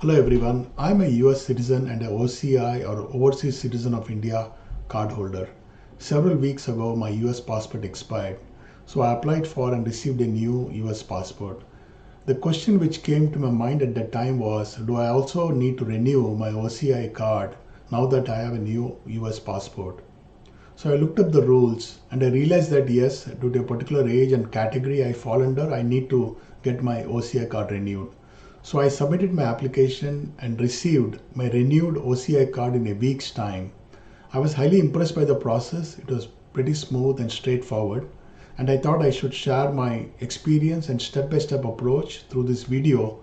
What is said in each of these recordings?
Hello everyone, I'm a US citizen and a OCI or Overseas Citizen of India card holder. Several weeks ago, my US passport expired, so I applied for and received a new US passport. The question which came to my mind at that time was, do I also need to renew my OCI card now that I have a new US passport? So I looked up the rules and I realized that yes, due to a particular age and category I fall under, I need to get my OCI card renewed. So I submitted my application and received my renewed OCI card in a week's time. I was highly impressed by the process. It was pretty smooth and straightforward. And I thought I should share my experience and step-by-step approach through this video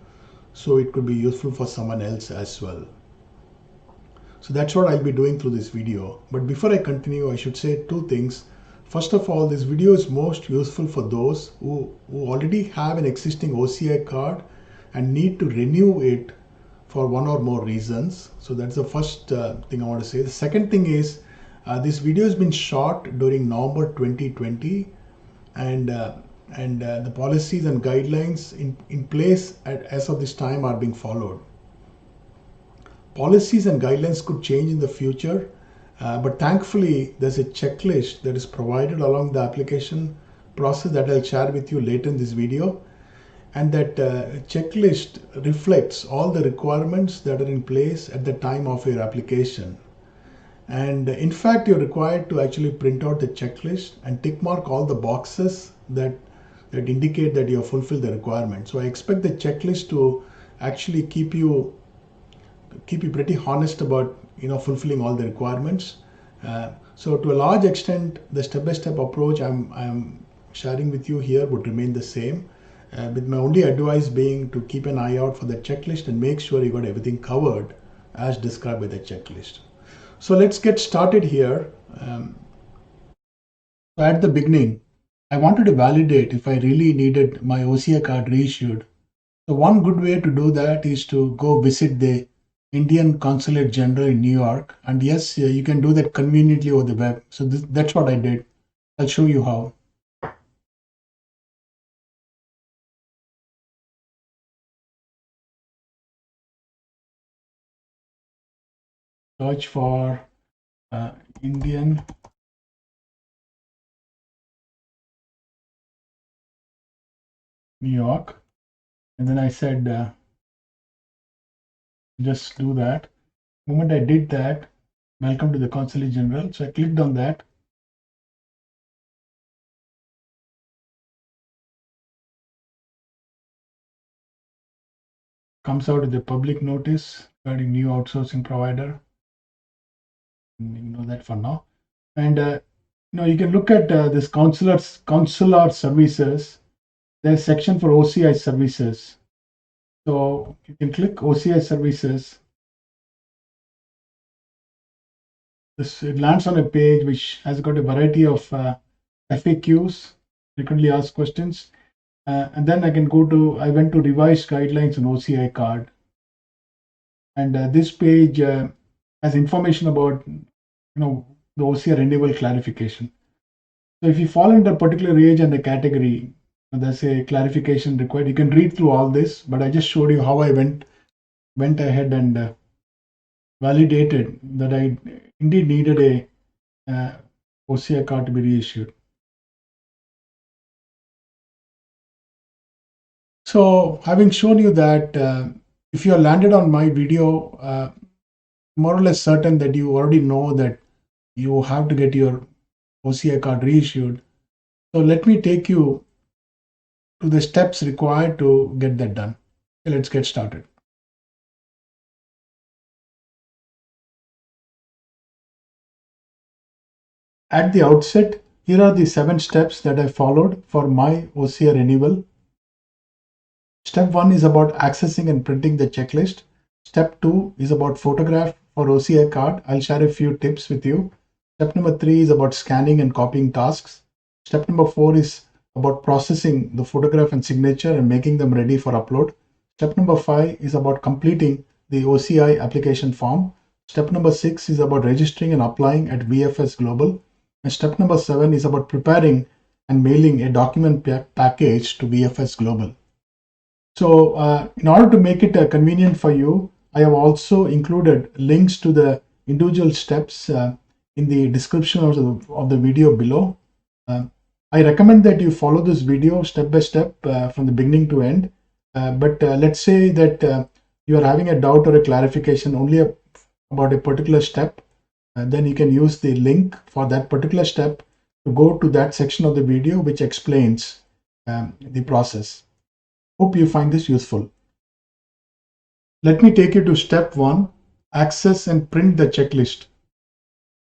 so it could be useful for someone else as well. So that's what I'll be doing through this video. But before I continue, I should say two things. First of all, this video is most useful for those who already have an existing OCI card and need to renew it for one or more reasons. So that's the first thing I want to say. The second thing is this video has been shot during November 2020 and the policies and guidelines in place as of this time are being followed. Policies and guidelines could change in the future, but thankfully there's a checklist that is provided along the application process that I'll share with you later in this video. And that checklist reflects all the requirements that are in place at the time of your application. And in fact, you're required to actually print out the checklist and tick mark all the boxes that indicate that you have fulfilled the requirement. So I expect the checklist to actually keep you pretty honest about fulfilling all the requirements. So to a large extent, the step-by-step approach I'm sharing with you here would remain the same, with my only advice being to keep an eye out for the checklist and make sure you got everything covered as described by the checklist. So let's get started here. So at the beginning, I wanted to validate if I really needed my OCI card reissued. So one good way to do that is to go visit the Indian Consulate General in New York. And yes, you can do that conveniently over the web. So that's what I did. I'll show you how. Search for Indian New York. And then I said, just do that. The moment I did that, welcome to the Consulate General. So I clicked on that. Comes out with the public notice regarding new outsourcing provider. Ignore that for now. And you can look at this consular services. There's a section for OCI services. So you can click OCI services. It lands on a page which has got a variety of FAQs, frequently asked questions. And then I went to revised guidelines on OCI card. And this page has information about, the OCI renewal clarification. So if you fall under a particular age and a category, there's a clarification required. You can read through all this, but I just showed you how I went ahead and validated that I indeed needed a OCI card to be reissued. So having shown you that, if you are landed on my video, more or less certain that you already know that you have to get your OCI card reissued. So let me take you to the steps required to get that done. Okay, let's get started. At the outset, here are the 7 steps that I followed for my OCI renewal. Step 1 is about accessing and printing the checklist. Step 2 is about photograph for OCI card. I'll share a few tips with you. Step number 3 is about scanning and copying tasks. Step number 4 is about processing the photograph and signature and making them ready for upload. Step number 5 is about completing the OCI application form. Step number 6 is about registering and applying at VFS Global. And step number 7 is about preparing and mailing a document package to VFS Global. So in order to make it convenient for you, I have also included links to the individual steps in the description of the video below. I recommend that you follow this video step by step from the beginning to end. But let's say that you are having a doubt or a clarification only about a particular step, then you can use the link for that particular step to go to that section of the video which explains the process. Hope you find this useful. Let me take you to step 1, access and print the checklist.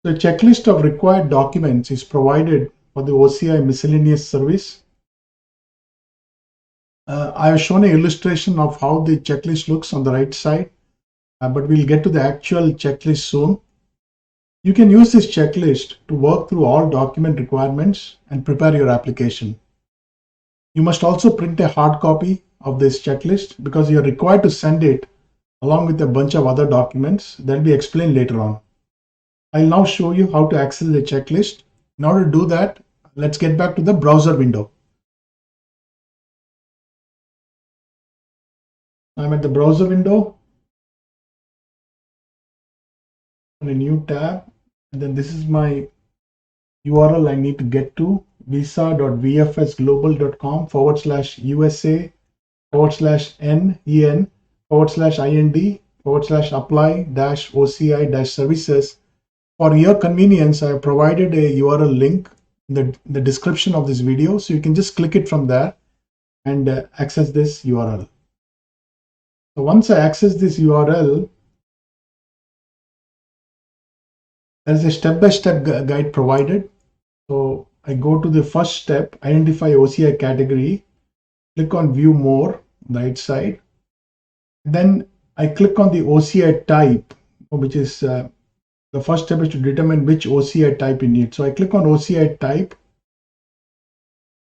The checklist of required documents is provided for the OCI miscellaneous service. I have shown an illustration of how the checklist looks on the right side, but we'll get to the actual checklist soon. You can use this checklist to work through all document requirements and prepare your application. You must also print a hard copy of this checklist because you are required to send it along with a bunch of other documents that will be explained later on. I'll now show you how to access the checklist. In order to do that, let's get back to the browser window. I'm at the browser window on a new tab, and then this is my URL I need to get to, visa.vfs.global.com/USA/nen/apply-oci-services. For your convenience, I have provided a URL link in the description of this video, so you can just click it from there and access this URL. So once I access this URL, there is a step-by-step guide provided. So I go to the first step, identify OCI category, click on view more on the right side. Then I click on the OCI type, which is the first step is to determine which OCI type you need. So I click on OCI type.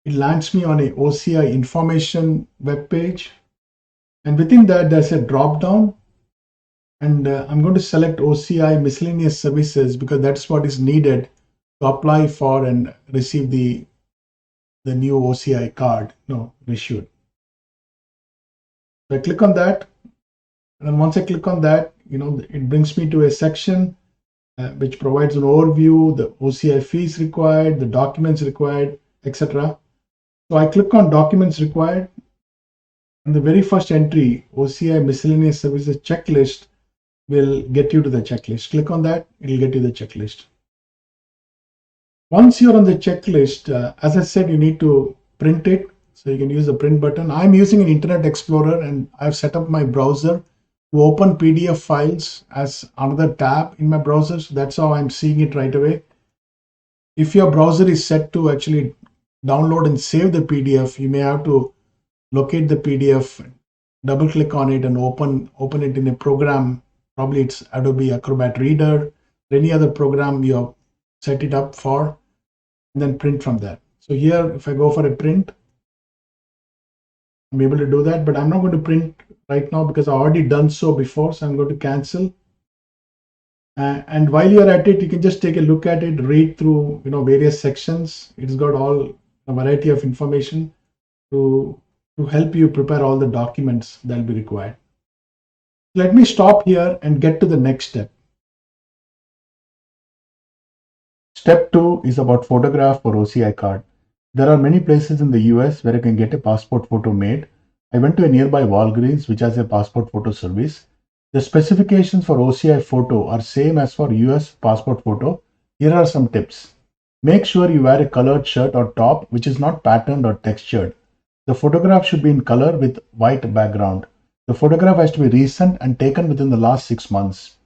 It lands me on a OCI information web page. And within that, there's a drop down. And I'm going to select OCI miscellaneous services because that's what is needed to apply for and receive the new OCI card issued. So I click on that. And then once I click on that, it brings me to a section which provides an overview, the OCI fees required, the documents required, etc. So I click on documents required. And the very first entry, OCI miscellaneous services checklist, will get you to the checklist. Click on that, it will get you the checklist. Once you're on the checklist, as I said, you need to print it. So you can use the print button. I'm using an Internet Explorer and I've set up my browser to open PDF files as another tab in my browser. So that's how I'm seeing it right away. If your browser is set to actually download and save the PDF, you may have to locate the PDF, double click on it and open it in a program. Probably it's Adobe Acrobat Reader, or any other program you have set it up for, and then print from that. So here, if I go for a print, I'm able to do that, but I'm not going to print right now because I've already done so before. So I'm going to cancel. And while you're at it, you can just take a look at it, read through various sections. It's got all a variety of information to help you prepare all the documents that will be required. Let me stop here and get to the next step. Step 2 is about photograph for OCI card. There are many places in the US where you can get a passport photo made. I went to a nearby Walgreens which has a passport photo service. The specifications for OCI photo are same as for US passport photo. Here are some tips. Make sure you wear a colored shirt or top which is not patterned or textured. The photograph should be in color with white background. The photograph has to be recent and taken within the last 6 months.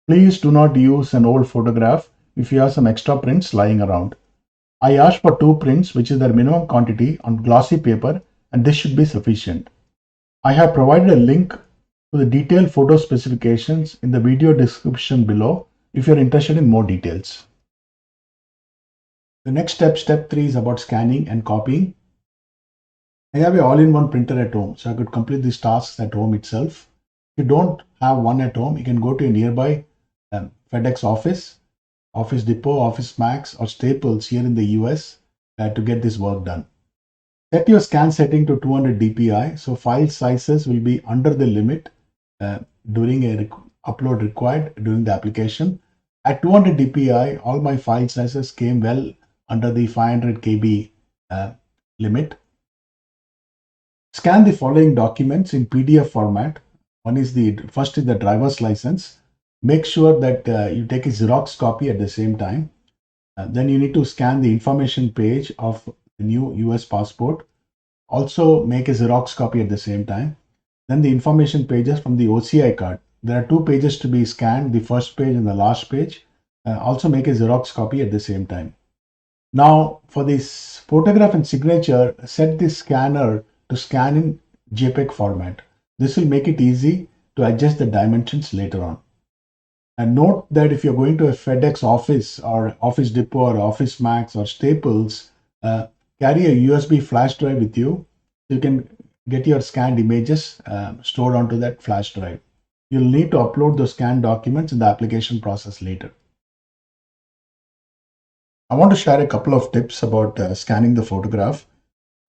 Please do not use an old photograph if you have some extra prints lying around. I asked for 2 prints, which is their minimum quantity, on glossy paper, and this should be sufficient. I have provided a link to the detailed photo specifications in the video description below if you're interested in more details. The next step, step 3, is about scanning and copying. I have an all-in-one printer at home, so I could complete these tasks at home itself. If you don't have one at home, you can go to a nearby FedEx office, Office Depot, Office Max, or Staples here in the US to get this work done. Set your scan setting to 200 dpi, so file sizes will be under the limit uh, during a upload required during the application. At 200 dpi, all my file sizes came well under the 500 kb limit. Scan the following documents in PDF format. First is the driver's license. Make sure that you take a Xerox copy at the same time. Then you need to scan the information page of the new US passport. Also make a Xerox copy at the same time. Then the information pages from the OCI card. There are two pages to be scanned, the first page and the last page. Also make a Xerox copy at the same time. Now for this photograph and signature, set the scanner to scan in JPEG format. This will make it easy to adjust the dimensions later on. And note that if you're going to a FedEx office or Office Depot or Office Max or Staples, carry a USB flash drive with you. So you can get your scanned images stored onto that flash drive. You'll need to upload those scanned documents in the application process later. I want to share a couple of tips about scanning the photograph.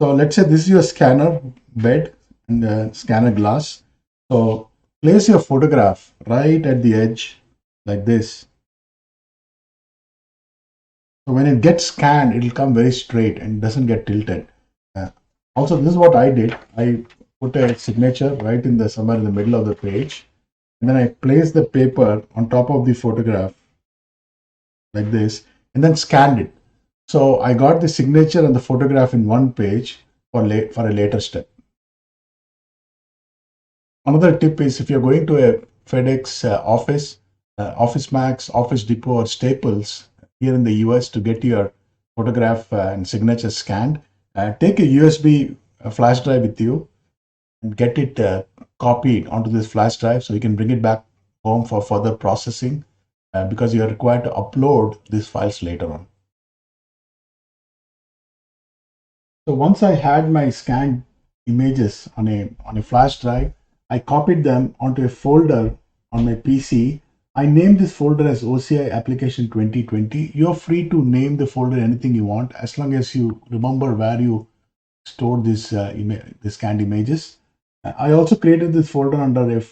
So let's say this is your scanner bed and scanner glass. So place your photograph right at the edge like this. So when it gets scanned, it will come very straight and doesn't get tilted. Also, this is what I did. I put a signature right in somewhere in the middle of the page, and then I placed the paper on top of the photograph like this, and then scanned it. So I got the signature and the photograph in one page for a later step. Another tip is if you're going to a FedEx office, Office Max, Office Depot, or Staples here in the US to get your photograph and signature scanned, take a USB flash drive with you and get it copied onto this flash drive so you can bring it back home for further processing because you are required to upload these files later on. So once I had my scanned images on a flash drive, I copied them onto a folder on my PC. I named this folder as OCI Application 2020. You're free to name the folder anything you want as long as you remember where you stored the scanned images. I also created this folder under a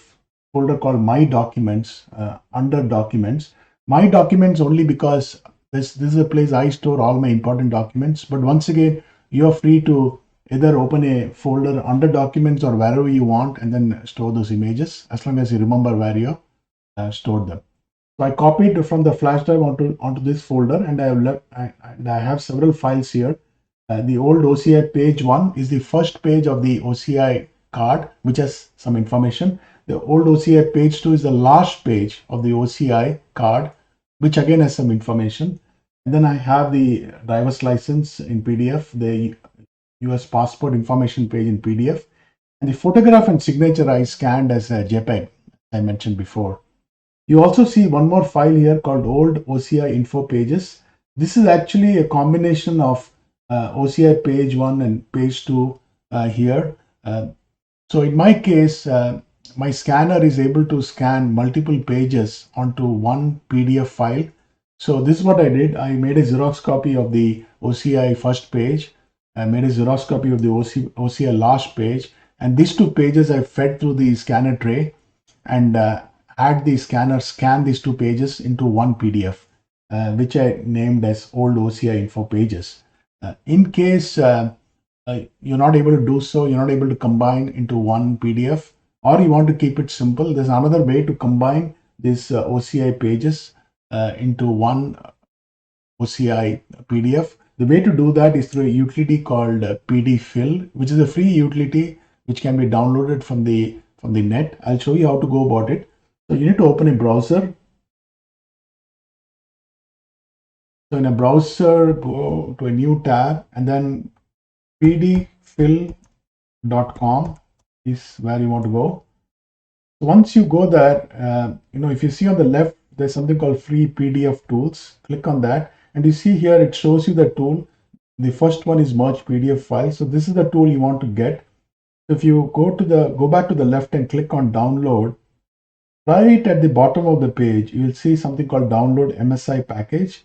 folder called My Documents under Documents. My Documents only because this is a place I store all my important documents. But once again, you're free to either open a folder under Documents or wherever you want and then store those images as long as you remember where you stored them. So I copied from the flash drive onto this folder, and I have several files here. The old OCI page 1 is the first page of the OCI card, which has some information. The old OCI page 2 is the last page of the OCI card, which again has some information. And then I have the driver's license in PDF, the US passport information page in PDF, and the photograph and signature I scanned as a JPEG, I mentioned before. You also see one more file here called old OCI info pages. This is actually a combination of OCI page 1 and page 2 here. So in my case, my scanner is able to scan multiple pages onto one PDF file. So this is what I did. I made a Xerox copy of the OCI first page. I made a Xerox copy of the OCI last page. And these two pages I fed through the scanner tray and had the scanner scan these two pages into one PDF, which I named as old OCI info pages. In case you're not able to do so, you're not able to combine into one PDF, or you want to keep it simple, there's another way to combine these OCI pages into one OCI PDF. The way to do that is through a utility called PDFill, which is a free utility which can be downloaded from the net. I'll show you how to go about it. So you need to open a browser. So in a browser, go to a new tab and then pdfill.com is where you want to go. So once you go there, if you see on the left, there's something called free PDF tools. Click on that and you see here it shows you the tool. The first one is merge PDF file. So this is the tool you want to get. So if you go back to the left and click on download, right at the bottom of the page, you will see something called download MSI package.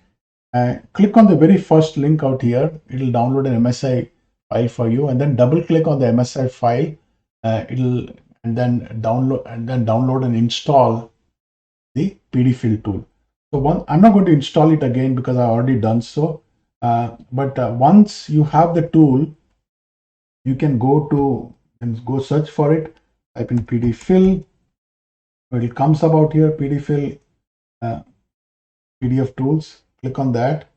Click on the very first link out here. It will download an MSI file for you, and then double click on the MSI file. It'll and then download and install the PD fill tool. So I'm not going to install it again because I already done so. But once you have the tool, you can go search for it. Type in PD fill. It comes about here, PD fill PDF tools. Click on that.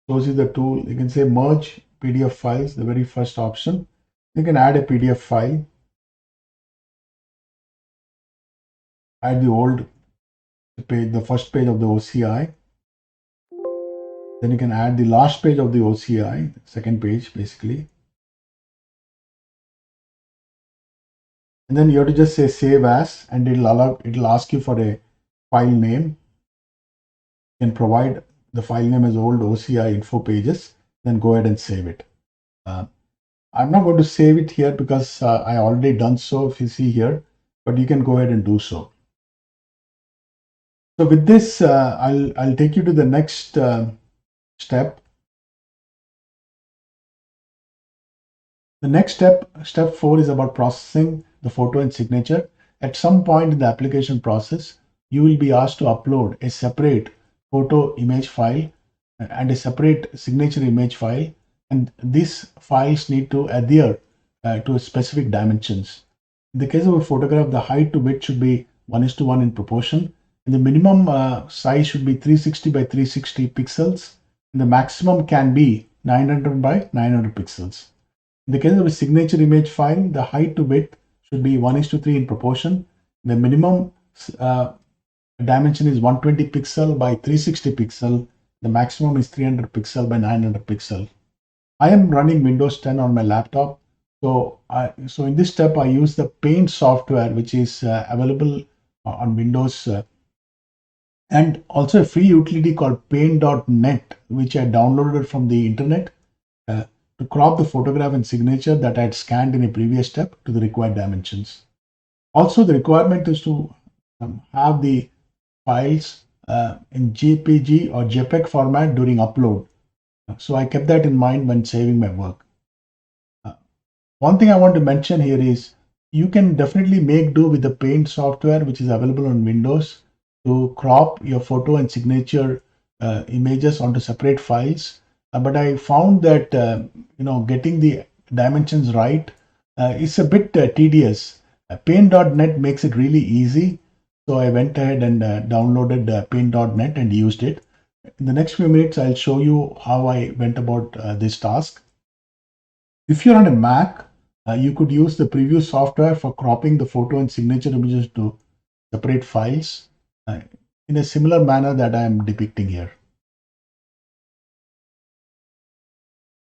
Shows you the tool. You can say merge PDF files, the very first option. You can add a PDF file. Add the old page, the first page of the OCI. Then you can add the last page of the OCI, second page basically. And then you have to just say save as, and it'll ask you for a file name. You can provide the file name as old OCI info pages, then go ahead and save it. I'm not going to save it here because I already done so, if you see here, but you can go ahead and do so. So with this, I'll take you to the next step. The next step 4, is about processing the photo and signature. At some point in the application process, you will be asked to upload a separate photo image file and a separate signature image file, and these files need to adhere to specific dimensions. In the case of a photograph, the height to width should be 1:1 in proportion, and the minimum size should be 360 by 360 pixels, and the maximum can be 900 by 900 pixels. In the case of a signature image file, the height to width should be 1:3 in proportion. The minimum dimension is 120 pixel by 360 pixel. The maximum is 300 pixel by 900 pixel. I am running Windows 10 on my laptop. So in this step, I use the Paint software, which is available on Windows, and also a free utility called Paint.net, which I downloaded from the internet to crop the photograph and signature that I had scanned in a previous step to the required dimensions. Also, the requirement is to have the files in JPG or JPEG format during upload. So I kept that in mind when saving my work. One thing I want to mention here is you can definitely make do with the Paint software, which is available on Windows, to crop your photo and signature images onto separate files. But I found that getting the dimensions right is a bit tedious. Paint.net makes it really easy. So I went ahead and downloaded Paint.net and used it. In the next few minutes, I'll show you how I went about this task. If you're on a Mac, you could use the Preview software for cropping the photo and signature images to separate files in a similar manner that I am depicting here.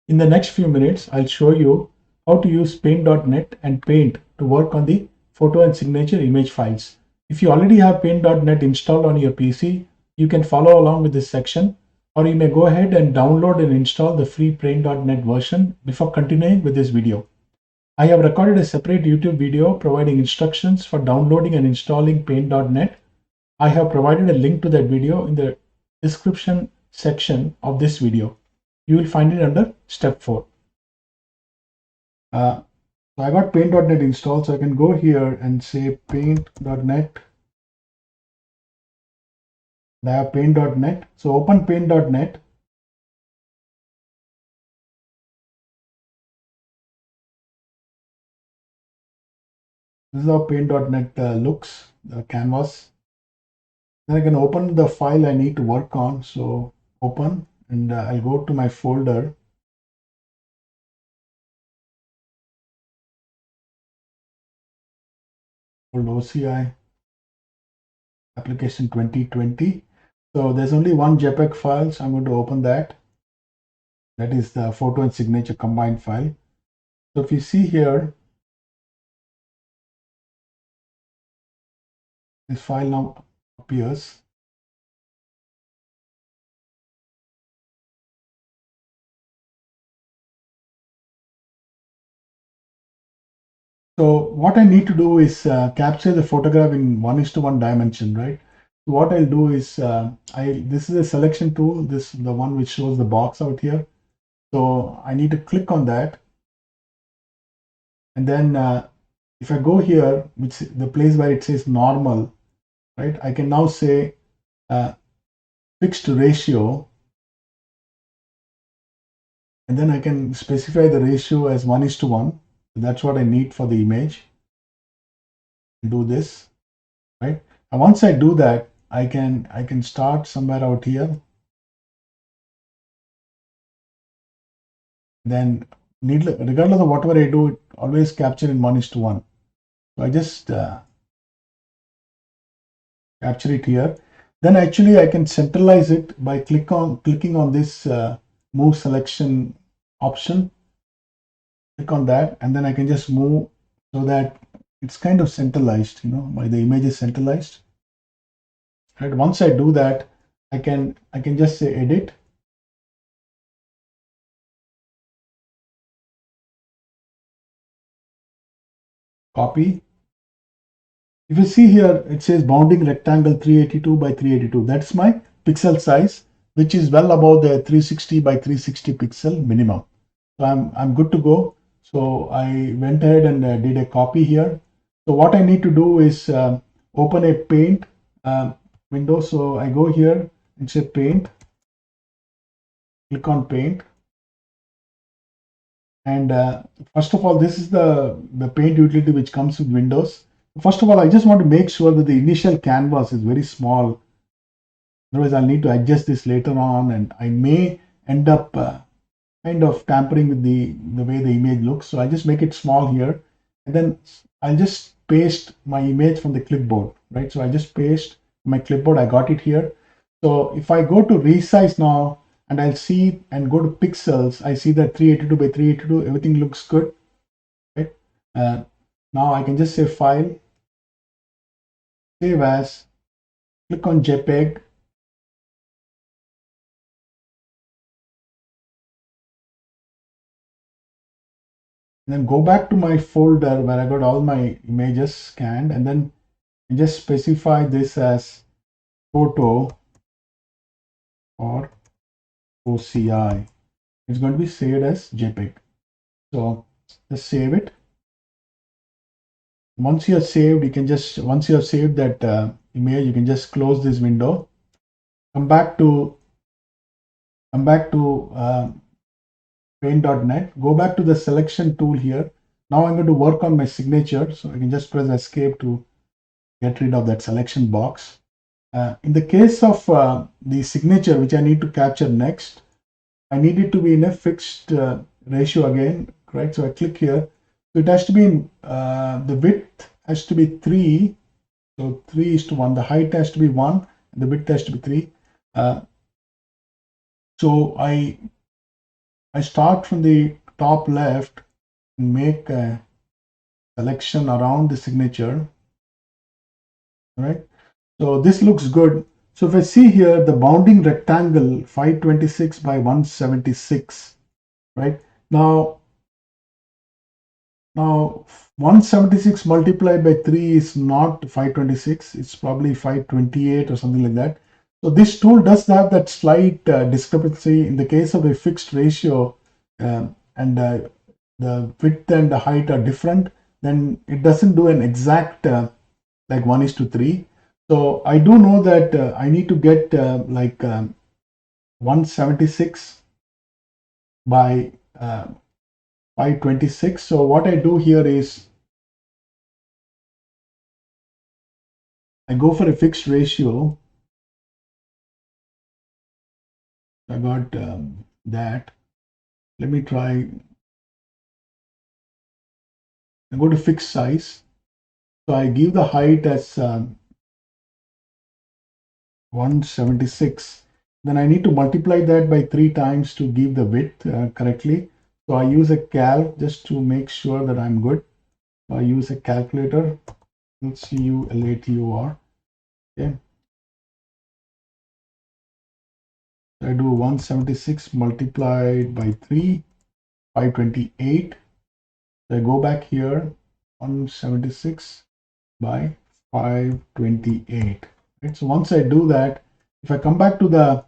In the next few minutes, I'll show you how to use Paint.net and Paint to work on the photo and signature image files. If you already have Paint.net installed on your PC, you can follow along with this section, or you may go ahead and download and install the free Paint.net version before continuing with this video. I have recorded a separate YouTube video providing instructions for downloading and installing Paint.net. I have provided a link to that video in the description section of this video. You will find it under step 4. So I got Paint.net installed, so I can go here and say Paint.net. I have Paint.net. So open Paint.net. This is how Paint.net looks, the canvas. Then I can open the file I need to work on. So open, and I'll go to my folder. Called OCI application 2020. So there's only one JPEG file, so I'm going to open that. That is the photo and signature combined file. So if you see here, this file now appears. So what I need to do is capture the photograph in 1:1 dimension, right? So what I'll do is this is a selection tool, the one which shows the box out here. So I need to click on that. And then if I go here, which the place where it says normal, right? I can now say fixed ratio, and then I can specify the ratio as 1:1. That's what I need for the image. Do this, right? And once I do that, I can start somewhere out here. Then regardless of whatever I do, it always capture in 1:1. So I just capture it here. Then actually I can centralize it by clicking on this move selection option. Click on that, and then I can just move so that it's kind of centralized, by the image is centralized. Right. Once I do that, I can just say edit. Copy. If you see here, it says bounding rectangle 382 by 382. That's my pixel size, which is well above the 360 by 360 pixel minimum. So I'm good to go. So I went ahead and did a copy here. So what I need to do is open a paint window. So I go here and say paint, click on paint. And first of all, this is the paint utility which comes with Windows. First of all, I just want to make sure that the initial canvas is very small. Otherwise, I'll need to adjust this later on, and I may end up kind of tampering with the way the image looks. So I just make it small here, and then I'll just paste my image from the clipboard, right? So I just paste my clipboard. I got it here. So if I go to resize now, and I'll see and go to pixels, I see that 382 by 382, everything looks good, right? Now I can just say file, save as, click on JPEG, and then go back to my folder where I got all my images scanned, and then just specify this as photo or OCI. It's going to be saved as JPEG. So just save it. Once you have saved, once you have saved that image, you can just close this window. Come back to paint.net. Go back to the selection tool here. Now I'm going to work on my signature. So I can just press escape to get rid of that selection box. In the case of the signature, which I need to capture next, I need it to be in a fixed ratio again, right? So I click here. So it has to be in, the width has to be 3. So 3:1. The height has to be 1. And the width has to be 3. So I start from the top left and make a selection around the signature. All right. So this looks good. So if I see here the bounding rectangle 526 by 176, right? Now 176 multiplied by 3 is not 526. It's probably 528 or something like that. So this tool does have that slight discrepancy in the case of a fixed ratio, and the width and the height are different. Then it doesn't do an exact like 1:3. So I do know that I need to get 176 by 526. So what I do here is I go for a fixed ratio. I got that. Let me try. I go to fixed size. So I give the height as 176. Then I need to multiply that by 3 times to give the width correctly. So I use a calc just to make sure that I'm good. So I use a calculator. CULATUR. Okay. So I do 176 multiplied by 3, 528. So I go back here, 176 by 528. Right? So once I do that, if I come back to the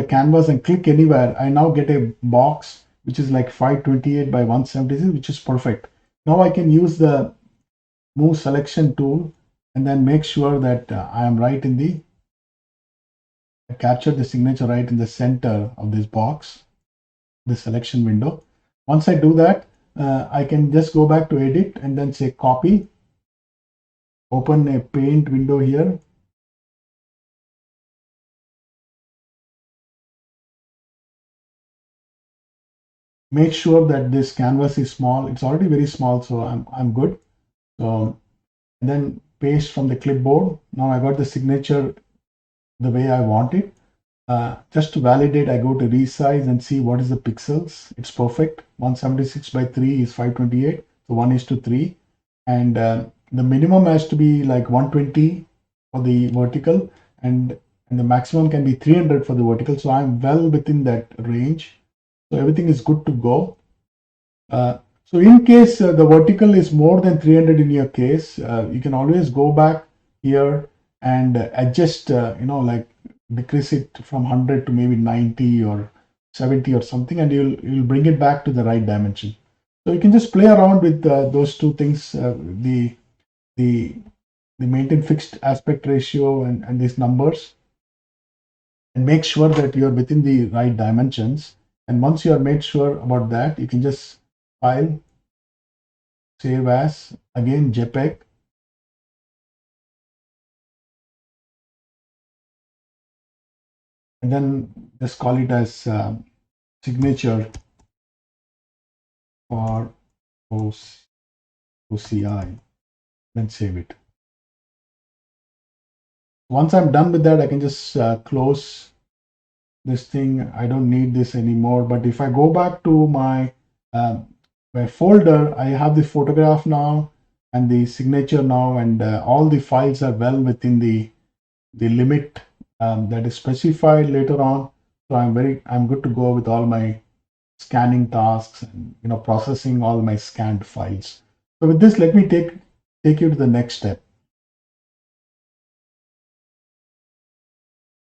canvas and click anywhere, I now get a box which is like 528 by 176, which is perfect. Now I can use the move selection tool and then make sure that I am right in the capture the signature right in the center of this box, the selection window. Once I do that, I can just go back to edit and then say copy, open a paint window here. Make sure that this canvas is small. It's already very small, so I'm good. So and then paste from the clipboard. Now I got the signature the way I want it. Just to validate, I go to resize and see what is the pixels. It's perfect. 176 by 3 is 528, so 1:3. And the minimum has to be like 120 for the vertical, and the maximum can be 300 for the vertical. So I'm well within that range. So everything is good to go. So in case the vertical is more than 300 in your case, you can always go back here and adjust, like decrease it from 100 to maybe 90 or 70 or something, and you'll bring it back to the right dimension. So you can just play around with those two things, the maintain fixed aspect ratio and these numbers, and make sure that you're within the right dimensions. And once you are made sure about that, you can just file, save as, again JPEG, and then just call it as signature for OCI, then save it. Once I'm done with that, I can just close this thing. I don't need this anymore. But if I go back to my folder, I have the photograph now and the signature now, and all the files are well within the limit that is specified later on. So I'm good to go with all my scanning tasks and processing all my scanned files. So with this, let me take you to the next step.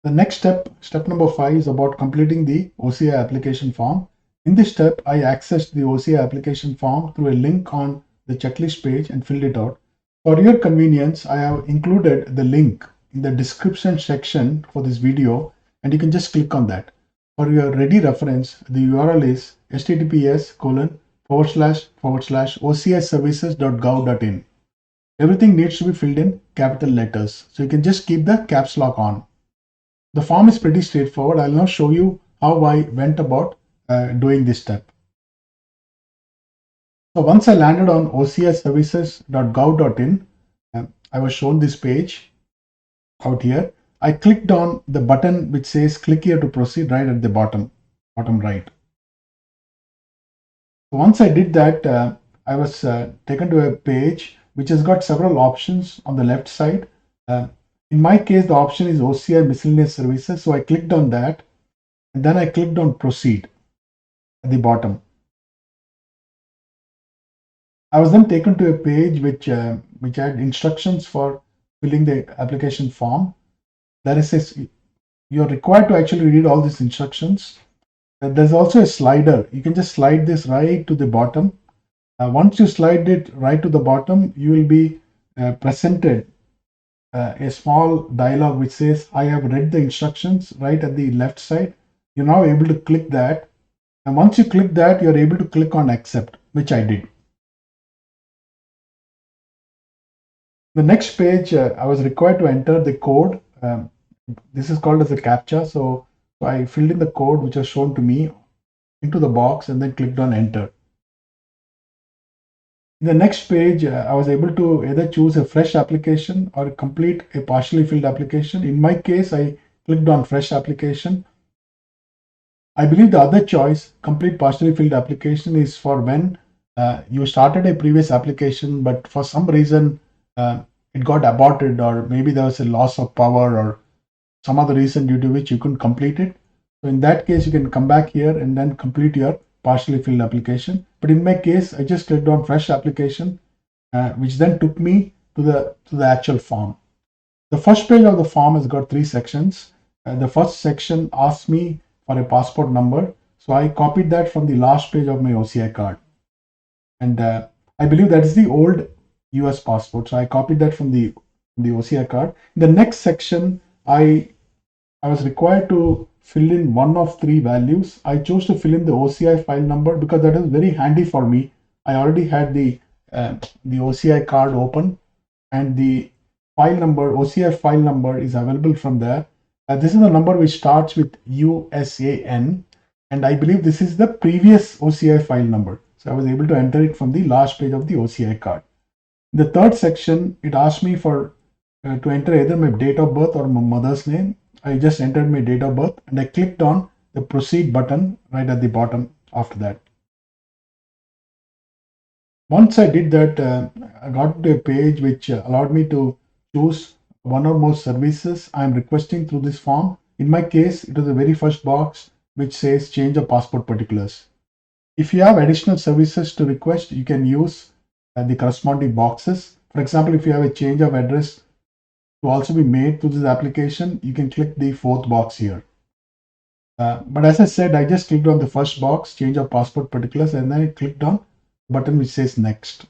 The next step number 5, is about completing the OCI application form. In this step, I accessed the OCI application form through a link on the checklist page and filled it out. For your convenience, I have included the link in the description section for this video, and you can just click on that. For your ready reference, the URL is https://ociservices.gov.in. Everything needs to be filled in capital letters, so you can just keep the caps lock on. The form is pretty straightforward. I'll now show you how I went about doing this step. So once I landed on ociservices.gov.in, I was shown this page out here. I clicked on the button which says click here to proceed right at the bottom right. So once I did that, I was taken to a page which has got several options on the left side. In my case, the option is OCI miscellaneous services. So I clicked on that, and then I clicked on proceed at the bottom. I was then taken to a page which had instructions for filling the application form. That is, you're required to actually read all these instructions. There's also a slider. You can just slide this right to the bottom. Once you slide it right to the bottom, you will be presented a small dialog which says, I have read the instructions right at the left side. You're now able to click that. And once you click that, you're able to click on accept, which I did. The next page, I was required to enter the code. This is called as a CAPTCHA. So I filled in the code which was shown to me into the box and then clicked on enter. In the next page, I was able to either choose a fresh application or complete a partially filled application. In my case, I clicked on fresh application. I believe the other choice, complete partially filled application, is for when you started a previous application, but for some reason it got aborted, or maybe there was a loss of power or some other reason due to which you couldn't complete it. So in that case, you can come back here and then complete your partially filled application. But in my case, I just clicked on fresh application, which then took me to the actual form. The first page of the form has got 3 sections. The first section asks me for a passport number. So I copied that from the last page of my OCI card. And I believe that is the old US passport. So I copied that from the OCI card. In the next section, I was required to fill in one of three values. I chose to fill in the OCI file number because that is very handy for me. I already had the OCI card open, and the file number, OCI file number, is available from there. This is the number which starts with USAN, and I believe this is the previous OCI file number. So I was able to enter it from the last page of the OCI card. In the third section, it asked me for to enter either my date of birth or my mother's name. I just entered my date of birth and I clicked on the proceed button right at the bottom after that. Once I did that, I got to a page which allowed me to choose one or more services I am requesting through this form. In my case, it was the very first box which says change of passport particulars. If you have additional services to request, you can use the corresponding boxes. For example, if you have a change of address to also be made to this application, you can click the fourth box here. But as I said, I just clicked on the first box, change of passport particulars, and then I clicked on the button which says next.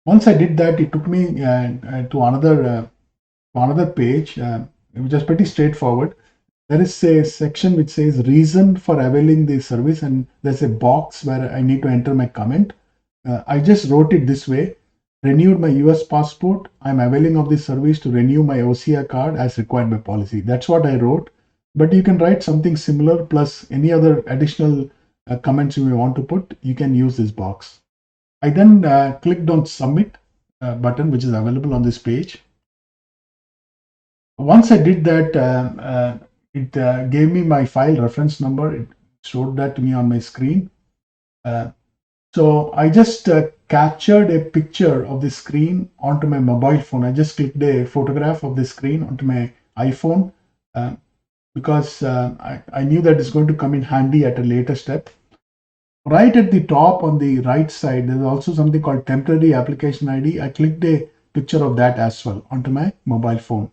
Once I did that, it took me to another page, which is pretty straightforward. There is a section which says reason for availing the service, and there's a box where I need to enter my comment. I just wrote it this way: renewed my US passport. I'm availing of this service to renew my OCI card as required by policy. That's what I wrote, but you can write something similar plus any other additional comments you may want to put. You can use this box. I then clicked on submit button, which is available on this page. Once I did that, it gave me my file reference number. It showed that to me on my screen. So I just captured a picture of the screen onto my mobile phone. I just clicked a photograph of the screen onto my iPhone because I knew that it's going to come in handy at a later step. Right at the top on the right side, there's also something called temporary application ID. I clicked a picture of that as well onto my mobile phone.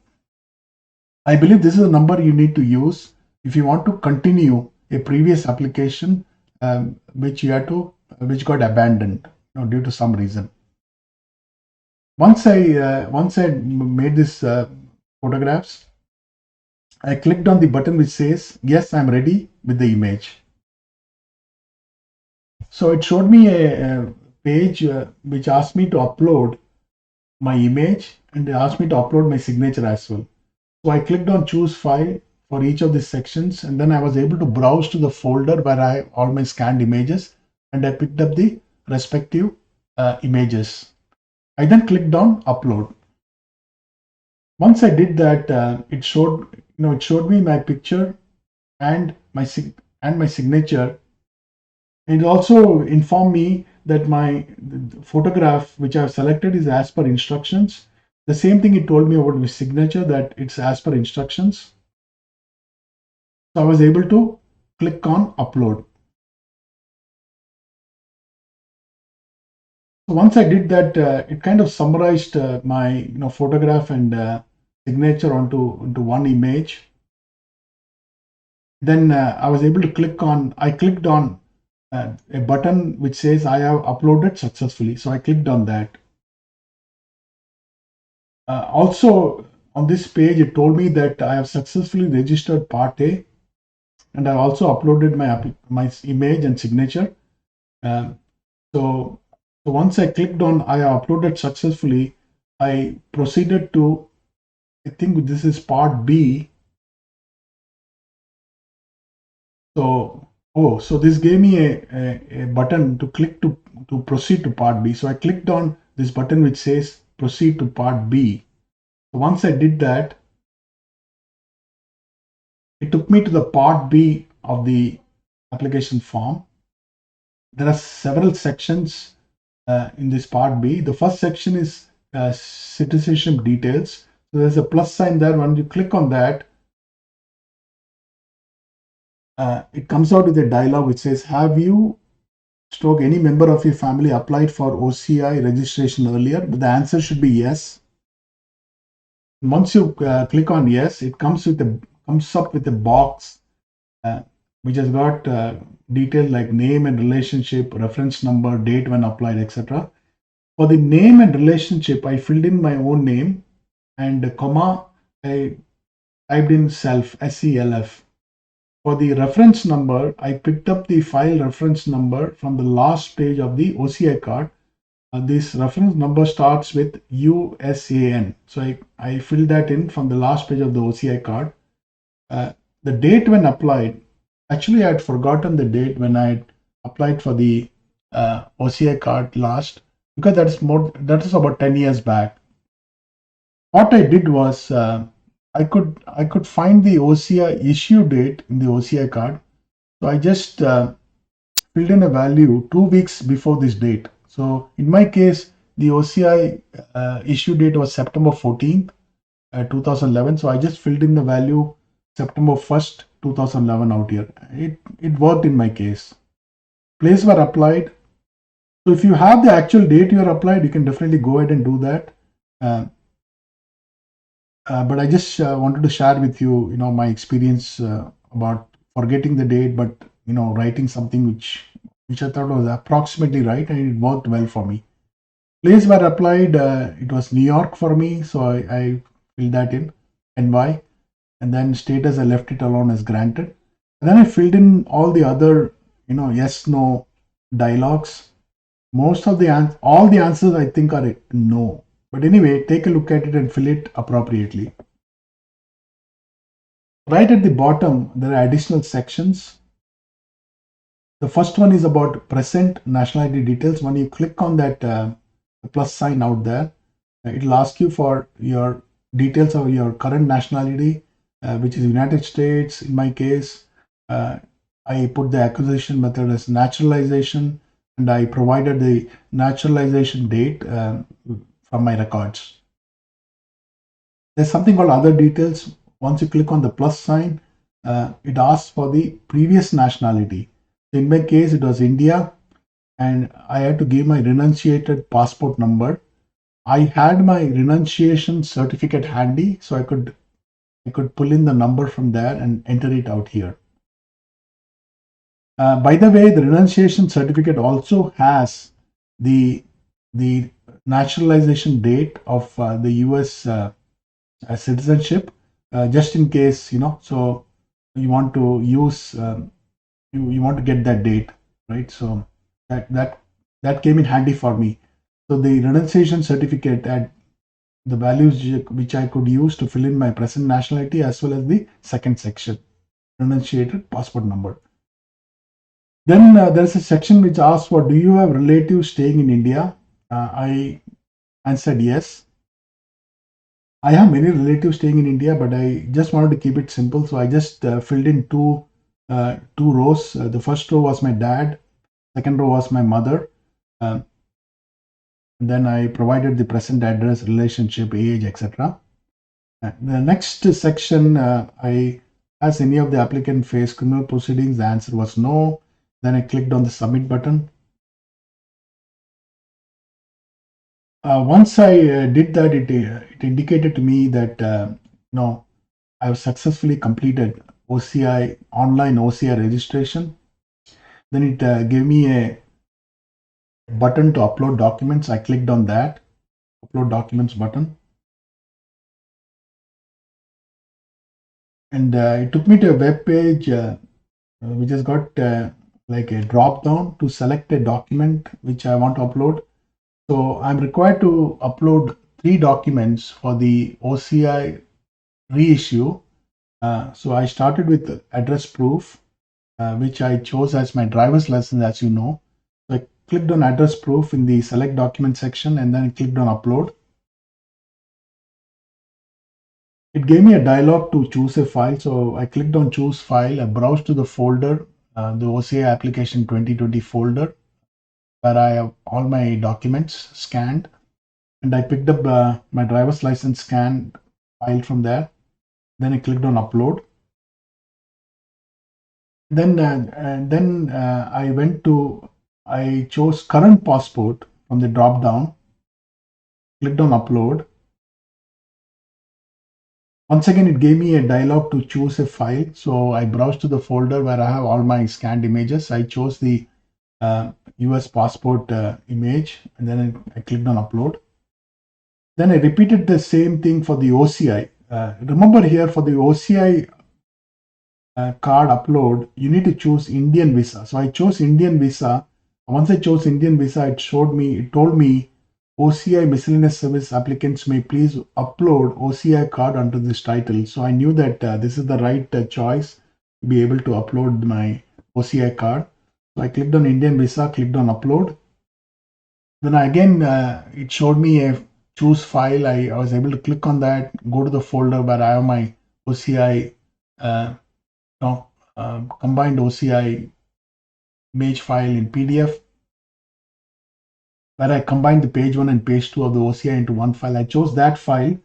I believe this is a number you need to use if you want to continue a previous application which got abandoned due to some reason. Once I made this photographs, I clicked on the button which says yes, I'm ready with the image. So it showed me a page which asked me to upload my image, and it asked me to upload my signature as well. So I clicked on choose file for each of these sections, and then I was able to browse to the folder where I have all my scanned images, and I picked up the respective images. I then clicked on upload. Once I did that, it showed me my picture and my signature. It also informed me that my photograph which I have selected is as per instructions. The same thing it told me about my signature, that it's as per instructions. So I was able to click on upload. So once I did that, it kind of summarized my photograph and signature onto one image. Then I was able to clicked on a button which says I have uploaded successfully. So I clicked on that. Also on this page, it told me that I have successfully registered Part A, and I also uploaded my image and signature. So once I clicked on I have uploaded successfully, I proceeded to, I think this is Part B. So this gave me a button to click to proceed to Part B. So I clicked on this button which says proceed to Part B. So once I did that, it took me to the Part B of the application form. There are several sections in this Part B. The first section is citizenship details. So there's a plus sign there. When you click on that, it comes out with a dialog which says, have you / any member of your family applied for OCI registration earlier? But the answer should be yes. Once you click on yes, it comes up with a box uh, which has got details like name and relationship, reference number, date when applied, etc. For the name and relationship, I filled in my own name and comma, I typed in self, SELF. For the reference number, I picked up the file reference number from the last page of the OCI card. This reference number starts with USAN. So I filled that in from the last page of the OCI card. Uh, the date when applied, actually I had forgotten the date when I had applied for the OCI card last, because that is about 10 years back. What I did was I could find the OCI issue date in the OCI card. So I just filled in a value 2 weeks before this date. So in my case, the OCI issue date was September 14th, 2011. So I just filled in the value September 1st, 2011 out here. It worked in my case. Place were applied. So if you have the actual date you are applied, you can definitely go ahead and do that. Uh, but I just wanted to share with you, my experience about forgetting the date, but writing something which I thought was approximately right, and it worked well for me. Place where applied, it was New York for me, so I filled that in, NY, and then status I left it alone as granted, and then I filled in all the other, yes, no dialogues. Most of all the answers I think are no. But anyway, take a look at it and fill it appropriately. Right at the bottom, there are additional sections. The first one is about present nationality details. When you click on that plus sign out there, it will ask you for your details of your current nationality, which is United States. In my case, I put the acquisition method as naturalization, and I provided the naturalization date from my records. There's something called other details. Once you click on the plus sign, it asks for the previous nationality. In my case, it was India, and I had to give my renunciated passport number. I had my renunciation certificate handy, so I could pull in the number from there and enter it out here. By the way, the renunciation certificate also has the naturalization date of the US citizenship, just in case, so you want to use, you want to get that date, right? So that came in handy for me. So the renunciation certificate had the values which I could use to fill in my present nationality, as well as the second section, renunciated passport number. Then there's a section which asks for, do you have relatives staying in India? I answered yes. I have many relatives staying in India, but I just wanted to keep it simple. So I just filled in two rows. The first row was my dad, second row was my mother. Then I provided the present address, relationship, age, etc. The next section, has any of the applicant faced criminal proceedings? The answer was no. Then I clicked on the submit button. Once I did that, it indicated to me that I have successfully completed online OCI registration. Then it gave me a button to upload documents. I clicked on that upload documents button, and it took me to a web page which has got like a drop down to select a document which I want to upload. So I'm required to upload 3 documents for the OCI reissue. So I started with address proof, which I chose as my driver's license, as you know. So I clicked on address proof in the select document section, and then clicked on upload. It gave me a dialog to choose a file. So I clicked on choose file. I browsed to the folder, the OCI application 2020 folder, where I have all my documents scanned, and I picked up my driver's license scanned file from there. Then I clicked on upload. Then I chose current passport from the drop down, clicked on upload. Once again, it gave me a dialog to choose a file. So I browsed to the folder where I have all my scanned images. I chose the US passport image, and then I clicked on upload. Then I repeated the same thing for the OCI. Remember here for the OCI card upload, you need to choose Indian visa. So I chose Indian visa. Once I chose Indian visa, it told me OCI miscellaneous service applicants may please upload OCI card under this title. So I knew that this is the right choice to be able to upload my OCI card. So I clicked on Indian visa, clicked on upload. Then again, it showed me a choose file. I was able to click on that, go to the folder where I have my OCI combined OCI image file in PDF, where I combined the page 1 and page 2 of the OCI into one file. I chose that file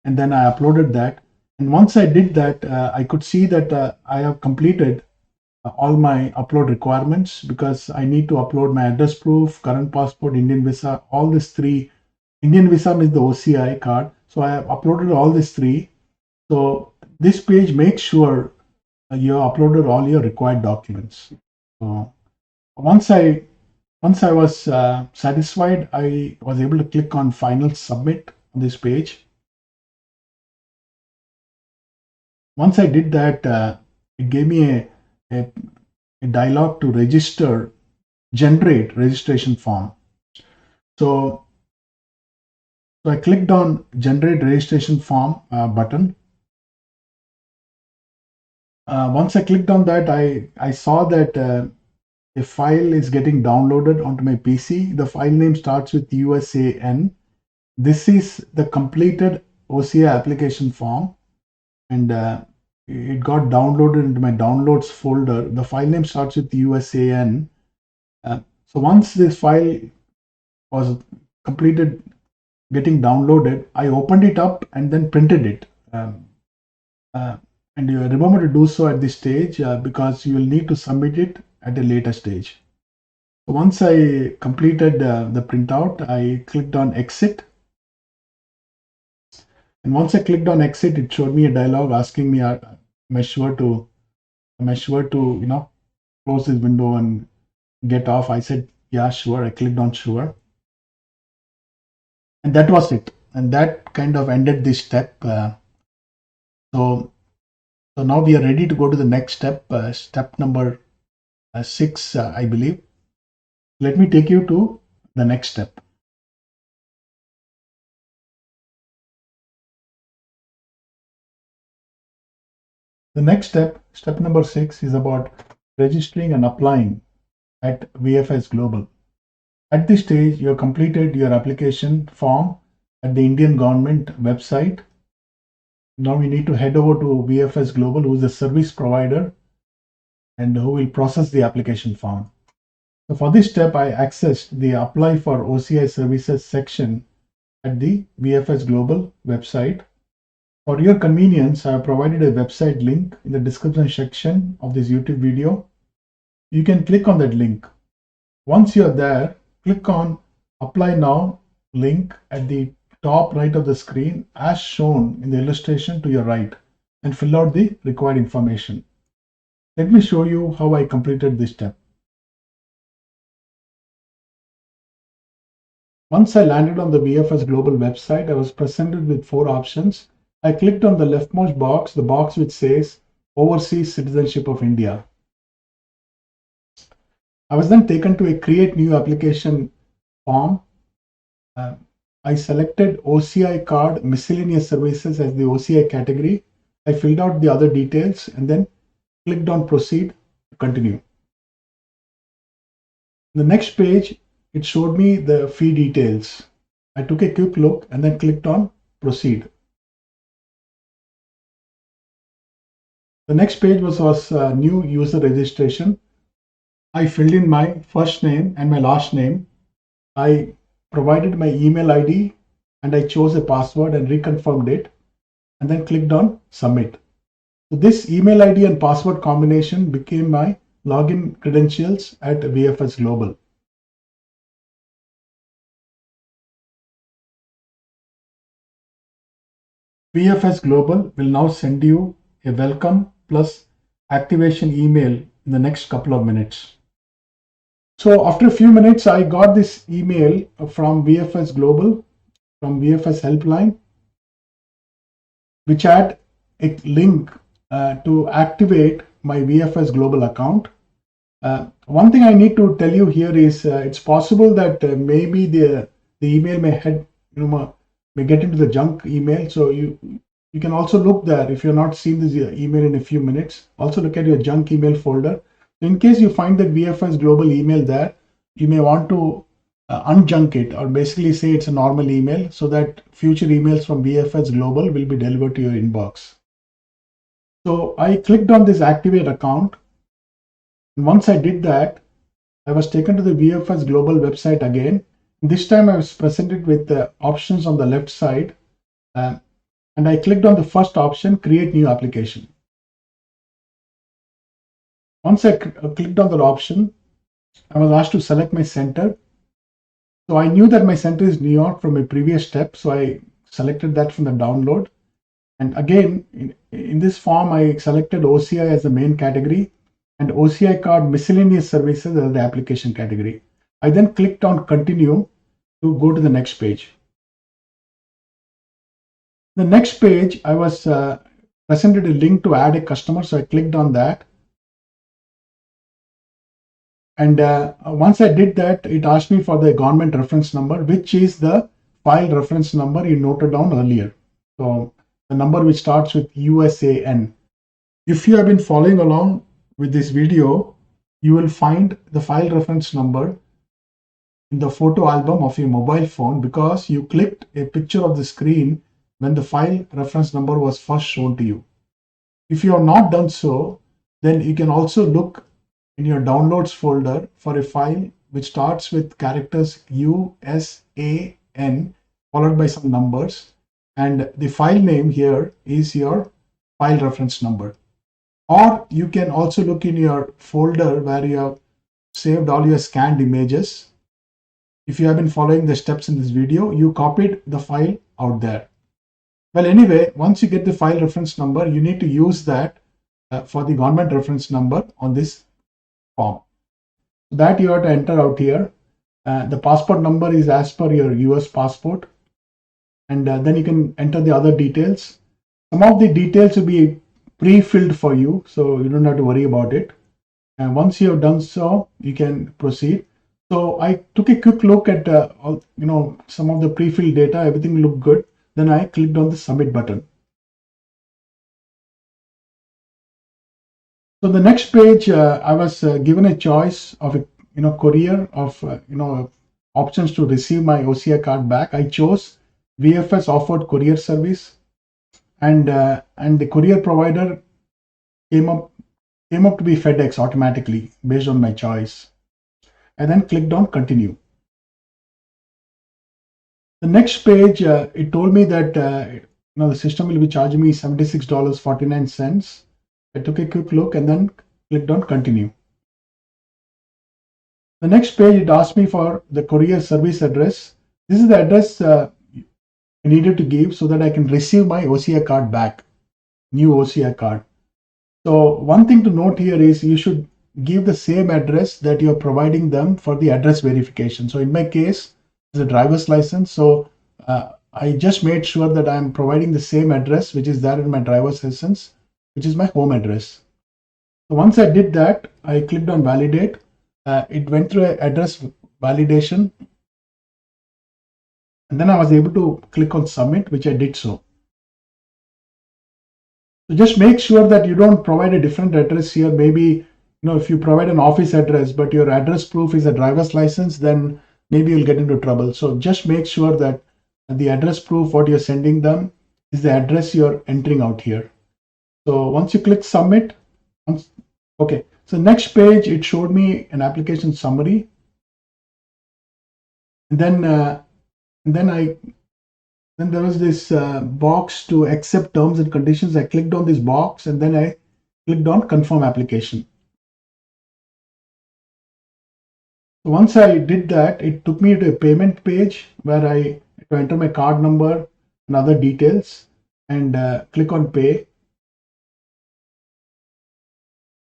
and then I uploaded that. And once I did that, I could see that I have completed all my upload requirements, because I need to upload my address proof, current passport, Indian visa, all these three. Indian visa means the OCI card. So I have uploaded all these three. So this page makes sure you have uploaded all your required documents. So once I was satisfied, I was able to click on final submit on this page. Once I did that, it gave me a dialog to generate registration form. So I clicked on generate registration form button. Once I clicked on that, I saw that a file is getting downloaded onto my PC. The file name starts with USAN. This is the completed OCI application form, and it got downloaded into my downloads folder. The file name starts with USAN. So once this file was completed getting downloaded, I opened it up and then printed it. And you remember to do so at this stage because you will need to submit it at a later stage. So once I completed the printout, I clicked on exit. And once I clicked on exit, it showed me a dialog asking me, am I sure to close this window and get off? I said, yeah, sure. I clicked on sure. And that was it. And that kind of ended this step. So now we are ready to go to the next step, step number 6, I believe. Let me take you to the next step. The next step, step number 6, is about registering and applying at VFS Global. At this stage, you have completed your application form at the Indian government website. Now we need to head over to VFS Global, who is the service provider and who will process the application form. So for this step, I accessed the Apply for OCI Services section at the VFS Global website. For your convenience, I have provided a website link in the description section of this YouTube video. You can click on that link. Once you are there, click on Apply Now link at the top right of the screen as shown in the illustration to your right, and fill out the required information. Let me show you how I completed this step. Once I landed on the VFS Global website, I was presented with 4 options. I clicked on the leftmost box, the box which says Overseas Citizenship of India. I was then taken to a Create New Application form. I selected OCI card miscellaneous services as the OCI category. I filled out the other details and then clicked on Proceed to continue. The next page, it showed me the fee details. I took a quick look and then clicked on Proceed. The next page was new user registration. I filled in my first name and my last name. I provided my email ID and I chose a password and reconfirmed it, and then clicked on Submit. So this email ID and password combination became my login credentials at VFS Global. VFS Global will now send you a welcome plus activation email in the next couple of minutes. So after a few minutes, I got this email from VFS Global, from VFS Helpline, which had a link to activate my VFS Global account. One thing I need to tell you here is it's possible that maybe the email may head, may get into the junk email. So you can also look there if you're not seeing this email in a few minutes. Also look at your junk email folder. In case you find that VFS Global email there, you may want to unjunk it, or basically say it's a normal email, so that future emails from VFS Global will be delivered to your inbox. So I clicked on this activate account. And once I did that, I was taken to the VFS Global website again. This time I was presented with the options on the left side, and I clicked on the first option, create new application. Once I clicked on that option, I was asked to select my center. So I knew that my center is New York from a previous step, so I selected that from the download. And again, in this form, I selected OCI as the main category and OCI card miscellaneous services as the application category. I then clicked on continue to go to the next page. The next page, I was presented a link to add a customer, so I clicked on that. And once I did that, it asked me for the government reference number, which is the file reference number you noted down earlier. So the number which starts with USAN. If you have been following along with this video, you will find the file reference number in the photo album of your mobile phone because you clicked a picture of the screen when the file reference number was first shown to you. If you have not done so, then you can also look in your downloads folder for a file which starts with characters USAN followed by some numbers, and the file name here is your file reference number. Or you can also look in your folder where you have saved all your scanned images. If you have been following the steps in this video, you copied the file out there. Well, anyway, once you get the file reference number, you need to use that for the government reference number on this form. That you have to enter out here. The passport number is as per your US passport, and then you can enter the other details. Some of the details will be pre-filled for you, so you don't have to worry about it. And once you have done so, you can proceed. So I took a quick look at some of the pre-filled data. Everything looked good. Then I clicked on the submit button. So the next page, I was given a choice of a courier of options to receive my OCI card back. I chose VFS offered courier service, and the courier provider came up to be FedEx automatically based on my choice. I then clicked on continue. The next page, it told me that the system will be charging me $76.49. I took a quick look and then clicked on continue. The next page, it asked me for the courier service address. This is the address I needed to give so that I can receive my OCI card back, new OCI card. So one thing to note here is you should give the same address that you're providing them for the address verification. So in my case, it's a driver's license. So I just made sure that I'm providing the same address which is there in my driver's license, which is my home address. So once I did that, I clicked on validate. It went through an address validation. And then I was able to click on submit, which I did so. So just make sure that you don't provide a different address here. Maybe, if you provide an office address, but your address proof is a driver's license, then maybe you'll get into trouble. So just make sure that the address proof, what you're sending them, is the address you're entering out here. So once you click submit, okay. So next page, it showed me an application summary. And then there was this box to accept terms and conditions. I clicked on this box and then I clicked on confirm application. So once I did that, it took me to a payment page where I had to enter my card number and other details. and click on pay.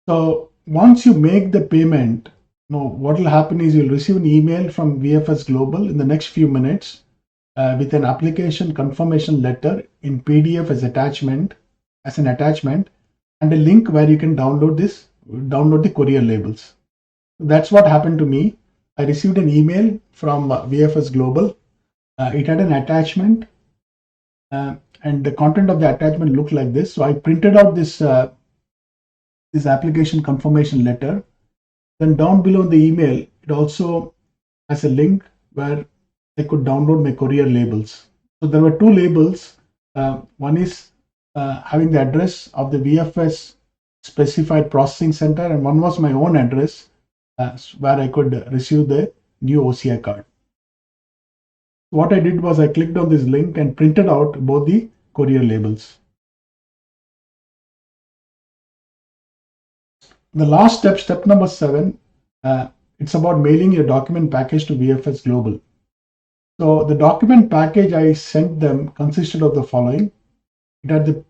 So once you make the payment, what will happen is you'll receive an email from VFS Global in the next few minutes with an application confirmation letter in PDF as an attachment, and a link where you can download the courier labels. That's what happened to me. I received an email from VFS Global. It had an attachment, and the content of the attachment looked like this. So I printed out this application confirmation letter. Then down below the email, it also has a link where I could download my courier labels. So there were two labels. One is having the address of the VFS specified processing center, and one was my own address where I could receive the new OCI card. What I did was I clicked on this link and printed out both the courier labels. The last step, step number 7, it's about mailing your document package to VFS Global. So the document package I sent them consisted of the following. It had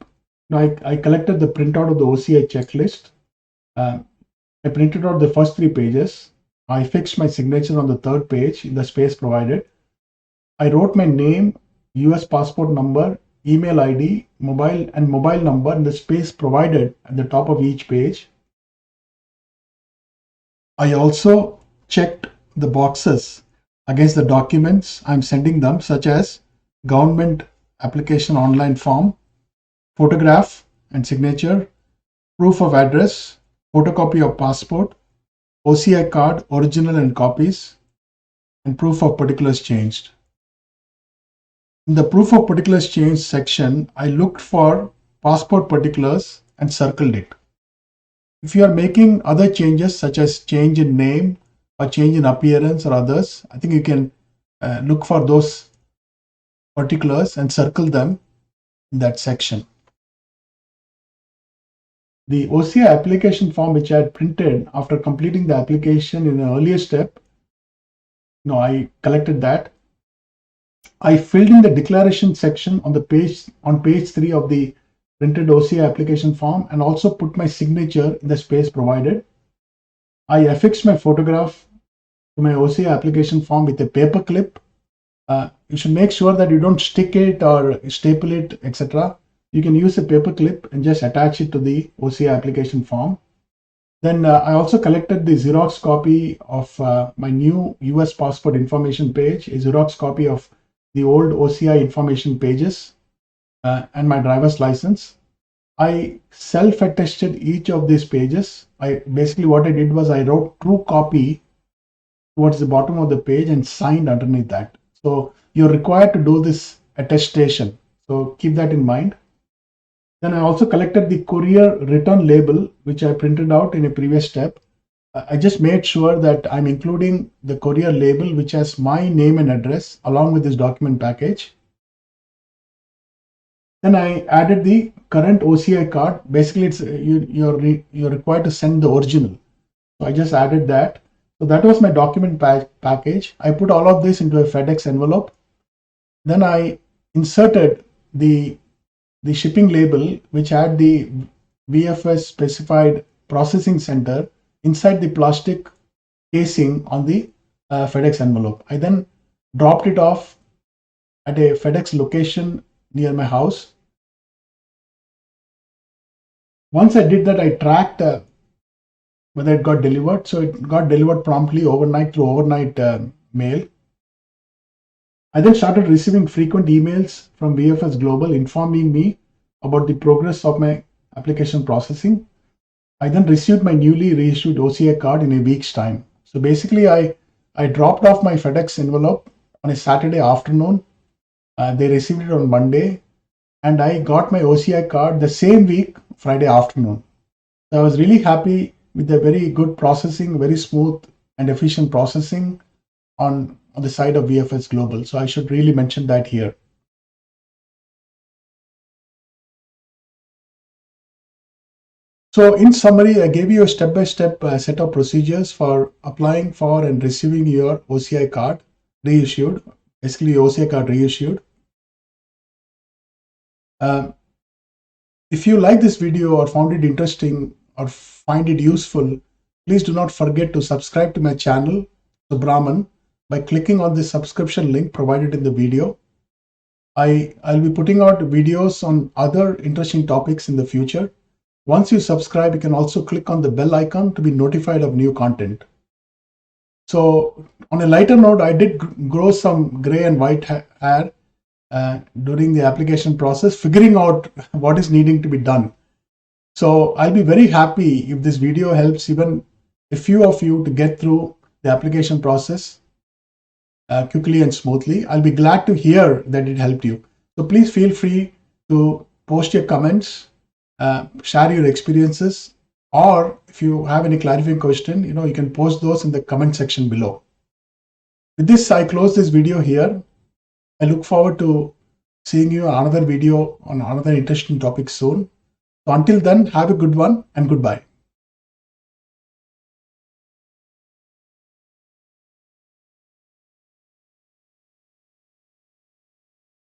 I collected the printout of the OCI checklist. I printed out the first 3 pages. I fixed my signature on the 3rd page in the space provided. I wrote my name, US passport number, email ID, mobile number in the space provided at the top of each page. I also checked the boxes against the documents I'm sending them, such as government application online form, photograph and signature, proof of address, photocopy of passport, OCI card, original and copies, and proof of particulars changed. In the proof of particulars changed section, I looked for passport particulars and circled it. If you are making other changes such as change in name or change in appearance or others, I think you can look for those particulars and circle them in that section. The OCI application form which I had printed after completing the application in an earlier step, I collected that. I filled in the declaration section on page 3 of the printed OCI application form and also put my signature in the space provided. I affixed my photograph to my OCI application form with a paper clip. You should make sure that you don't stick it or staple it, etc. You can use a paper clip and just attach it to the OCI application form. Then I also collected the Xerox copy of my new US passport information page, a Xerox copy of the old OCI information pages, and my driver's license. I self-attested each of these pages. What I did was I wrote true copy towards the bottom of the page and signed underneath that. So you're required to do this attestation. So keep that in mind. Then I also collected the courier return label, which I printed out in a previous step. I just made sure that I'm including the courier label, which has my name and address along with this document package. Then I added the current OCI card. Basically, it's you're required to send the original. So I just added that. So that was my document package. I put all of this into a FedEx envelope. Then I inserted the shipping label, which had the VFS specified processing center inside the plastic casing on the FedEx envelope. I then dropped it off at a FedEx location near my house. Once I did that, I tracked whether it got delivered. So it got delivered promptly overnight through overnight mail. I then started receiving frequent emails from VFS Global informing me about the progress of my application processing. I then received my newly reissued OCI card in a week's time. So basically, I dropped off my FedEx envelope on a Saturday afternoon. They received it on Monday, and I got my OCI card the same week, Friday afternoon. So I was really happy with the very good processing, very smooth and efficient processing on the side of VFS Global. So I should really mention that here. So in summary, I gave you a step-by-step set of procedures for applying for and receiving your OCI card reissued, basically OCI card reissued. If you like this video or found it interesting or find it useful, please do not forget to subscribe to my channel, Subraman, by clicking on the subscription link provided in the video. I'll be putting out videos on other interesting topics in the future. Once you subscribe, you can also click on the bell icon to be notified of new content. So on a lighter note, I did grow some gray and white hair during the application process, figuring out what is needing to be done. So I'll be very happy if this video helps even a few of you to get through the application process quickly and smoothly. I'll be glad to hear that it helped you. So please feel free to post your comments, share your experiences, or if you have any clarifying question, you can post those in the comment section below. With this, I close this video here. I look forward to seeing you on another video on another interesting topic soon. So until then, have a good one and goodbye.